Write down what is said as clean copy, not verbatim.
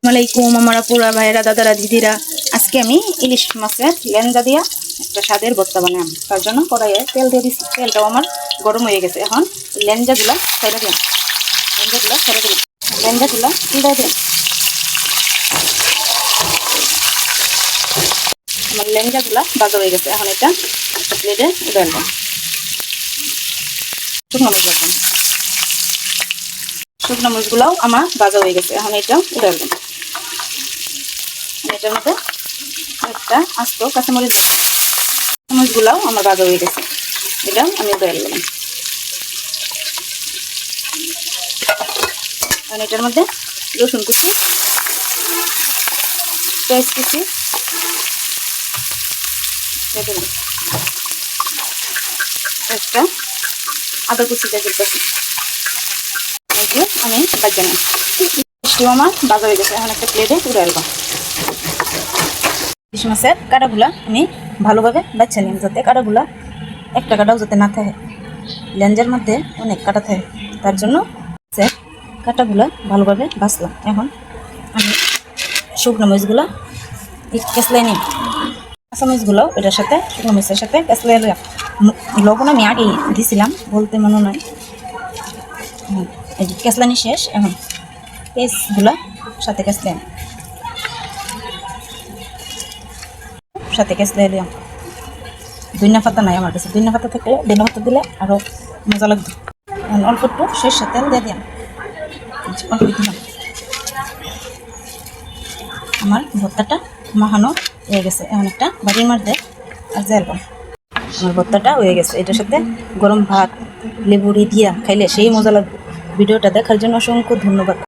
আসসালামাইকুম আমার আপুরা ভাইয়েরা দাদারা দিদিরা। আজকে আমি ইলিশ মাছের লেঞ্জা দিয়া একটা স্বাদের ভর্তা বানালাম। তার জন্য কড়াইয়ে তেল দিয়ে দিচ্ছি। তেলটাও আমার গরম হয়ে গেছে। এখন লেঞ্জাগুলা ছেড়ে দিন, লেঞ্জাগুলা ছেড়ে দিন, লেঞ্জাগুলা উল্টে দিন। আমার লেঞ্জাগুলা ভাজা হয়ে গেছে। এখন এটা একটা প্লেটে উঠে আনবো। শুকনো মরিচ ভাজবেন। শুকনো মরিচগুলাও আমার ভাজা হয়ে গেছে। এখন এটা উঠে আনবেন। এটার মধ্যে একটা আস্ত কাঁচামরিচ, মরিচগুলাও আমার ভাজা হয়ে গেছে। এটা আমি উঠে আনলাম। আর এটার মধ্যে রসুন কুচি, পেঁয়াজ কুচি একটা আদা কুচি দিয়ে দিতেছি। আমি বাজে না মিষ্টিও আমার ভাজা হয়ে গেছে। এখন একটা প্লেটে উঠে আনবো। ইলিশ মাছের কাঁটাগুলা আমি ভালোভাবে বাচ্চা নিলাম, যাতে কাঁটাগুলা একটা কাঁটাও যাতে না থাকে। লেঞ্জার মধ্যে অনেক কাঁটা থাকে, তার জন্য কাঁটাগুলা ভালোভাবে বাছলাম। এখন আমি শুকনো মরিচগুলা কেসলাই নিই। কাঁচা মরিচগুলোও এটার সাথে শুকনো মরিচের সাথে কেসলাই লবণ আমি আগেই দিয়েছিলাম, বলতে মনে নয়। এই কেসলানি শেষ। এখন পেস্টগুলা সাথে কেসলাই দিলাম। ধনিয়া পাতা নাই আমার কাছে। ধনিয়া পাতা থাকলে ধনিয়া পাতা দিলে আরও মজা লাগবে। অল্প একটু সরষের তেল দিয়ে দিলাম, অল্প দিলাম। আমার ভর্তাটা মাখানো হয়ে গেছে। এখন একটা বাড়ির মধ্যে আর জ্বালব। আমার ভর্তাটা হয়ে গেছে। এটার সাথে গরম ভাত লেবুড়ি দিয়া খাইলে সেই মজা লাগবে। ভিডিওটা দেখার জন্য অসংখ্য ধন্যবাদ।